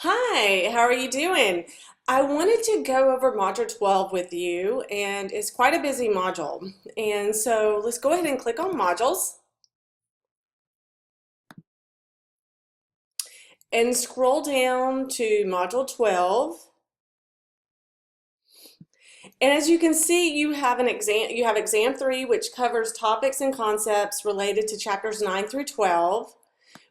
Hi, how are you doing? I wanted to go over Module 12 with you, and it's quite a busy module. And so let's go ahead and click on Modules and scroll down to Module 12. And as you can see, you have exam 3, which covers topics and concepts related to chapters 9 through 12.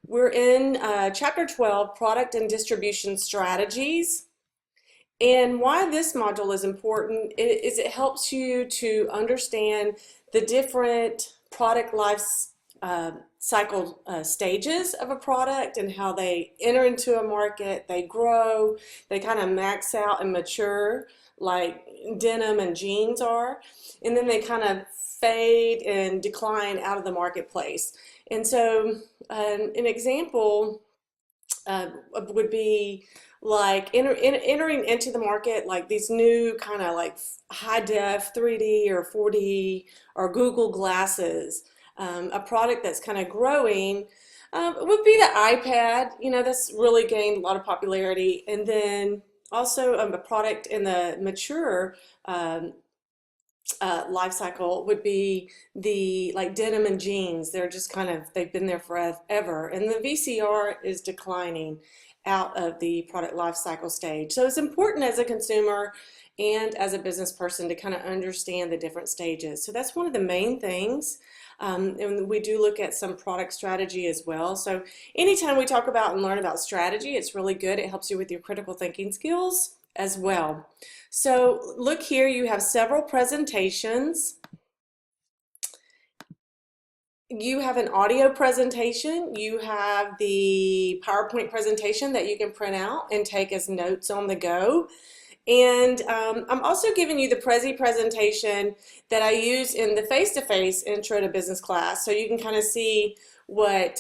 We're in chapter 12, Product and Distribution Strategies. And why this module is important is it helps you to understand the different product life cycle stages of a product and how they enter into a market, they grow, they kind of max out and mature like denim and jeans are, and then they kind of fade and decline out of the marketplace. And so an example would be like entering into the market like these new kind of like high def 3D or 4D or Google glasses. A product that's kind of growing would be the iPad. You know, that's really gained a lot of popularity. And then also a product in the mature life cycle would be the like denim and jeans. They're just kind of, they've been there forever. And the VCR is declining out of the product life cycle stage. So it's important as a consumer and as a business person to kind of understand the different stages. So that's one of the main things. And we do look at some product strategy as well. So anytime we talk about and learn about strategy, it's really good. It helps you with your critical thinking skills as well. So look here, you have several presentations. You have an audio presentation. You have the PowerPoint presentation that you can print out and take as notes on the go. And I'm also giving you the Prezi presentation that I use in the face-to-face intro to business class. So you can kind of see what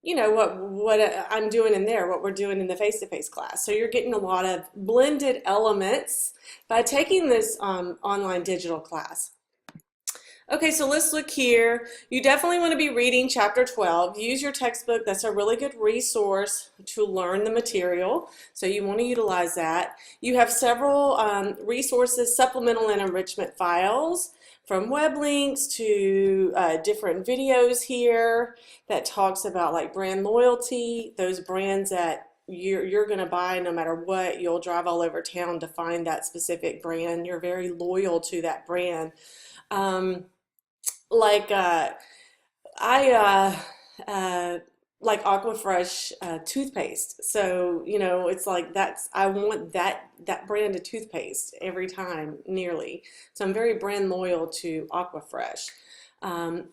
what I'm doing in there, what we're doing in the face-to-face class. So you're getting a lot of blended elements by taking this online digital class. Okay, so let's look here. You definitely want to be reading chapter 12. Use your textbook. That's a really good resource to learn the material. So you want to utilize that. You have several resources, supplemental and enrichment files, from web links to different videos here that talks about like brand loyalty, those brands that you're going to buy no matter what. You'll drive all over town to find that specific brand. You're very loyal to that brand. Like I like Aquafresh toothpaste. So, you know, it's like I want that brand of toothpaste every time, nearly. So I'm very brand loyal to Aquafresh.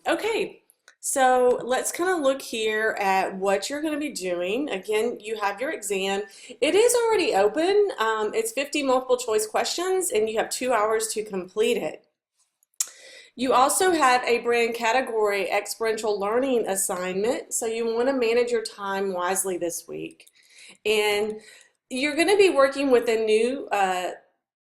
Okay, so let's kind of look here at what you're going to be doing. Again, you have your exam. It is already open. It's 50 multiple choice questions, and you have 2 hours to complete it. You also have a brand category experiential learning assignment, so you want to manage your time wisely this week. And you're going to be working with a new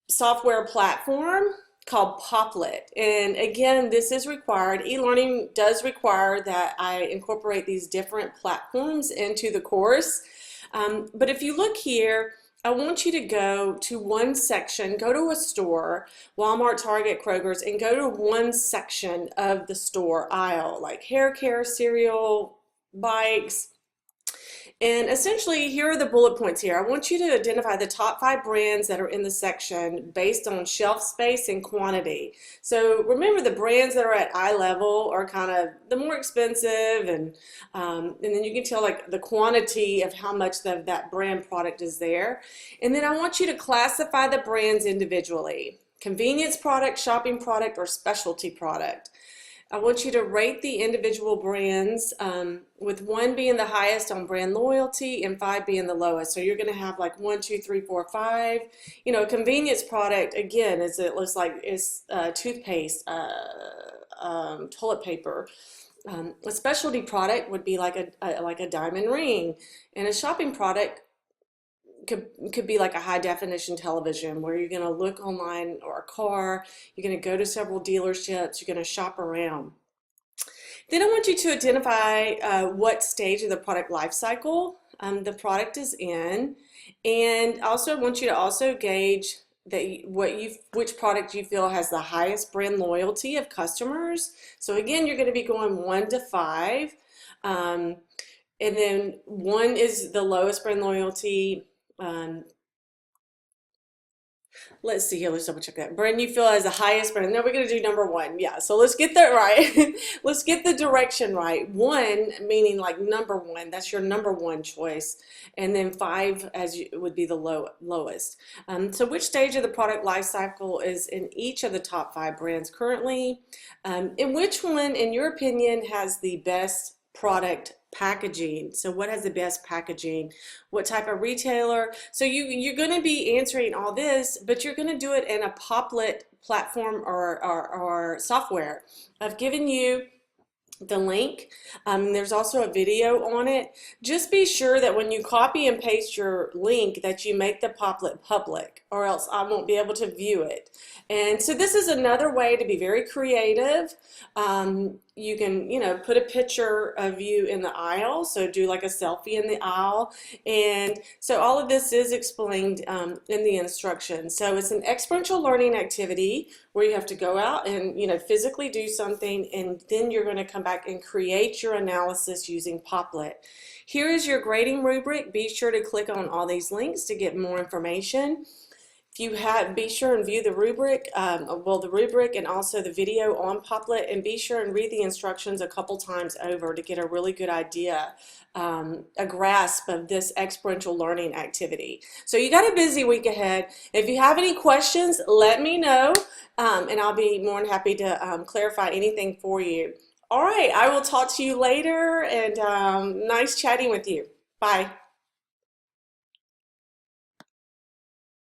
software platform called Poplet. And again, this is required. E-learning does require that I incorporate these different platforms into the course. But if you look here, I want you to go to one section, go to a store, Walmart, Target, Kroger's, and go to one section of the store aisle, like hair care, cereal, bikes. And essentially, here are the bullet points here. I want you to identify the top 5 brands that are in the section based on shelf space and quantity. So remember, the brands that are at eye level are kind of the more expensive, and then you can tell like the quantity of how much that brand product is there. And then I want you to classify the brands individually: convenience product, shopping product, or specialty product. I want you to rate the individual brands, with 1 being the highest on brand loyalty and 5 being the lowest. So you're going to have like 1, 2, 3, 4, 5. You know, a convenience product, again, it looks like it's toothpaste, toilet paper. A specialty product would be like a diamond ring, and a shopping product could be like a high definition television, where you're going to look online, or a car. You're going to go to several dealerships. You're going to shop around. Then I want you to identify what stage of the product life cycle the product is in, and also want you to also gauge that which product you feel has the highest brand loyalty of customers. So again, you're going to be going 1 to 5, um, and then 1 is the lowest brand loyalty. Um, Let's see here. Let's double check that. Brand you feel as the highest brand. No, we're going to do number 1. Yeah, so let's get that right. Let's get the direction right. 1 meaning like number 1. That's your number 1 choice. And then 5 as you, would be the lowest. So which stage of the product life cycle is in each of the top 5 brands currently? And which one, in your opinion, has the best product packaging? So what has the best packaging? What type of retailer? So you're going to be answering all this, but you're going to do it in a Poplet platform or software. I've given you the link. There's also a video on it. Just be sure that when you copy and paste your link that you make the Poplet public, or else I won't be able to view it. And so this is another way to be very creative. You can, put a picture of you in the aisle, so do like a selfie in the aisle. And so all of this is explained in the instructions. So it's an experiential learning activity where you have to go out and, physically do something, and then you're going to come back and create your analysis using Poplet. Here is your grading rubric. Be sure to click on all these links to get more information. If you have, be sure and view the rubric, the rubric and also the video on Poplet, and be sure and read the instructions a couple times over to get a really good idea, a grasp of this experiential learning activity. So you got a busy week ahead. If you have any questions, let me know, and I'll be more than happy to clarify anything for you. All right, I will talk to you later, and nice chatting with you. Bye.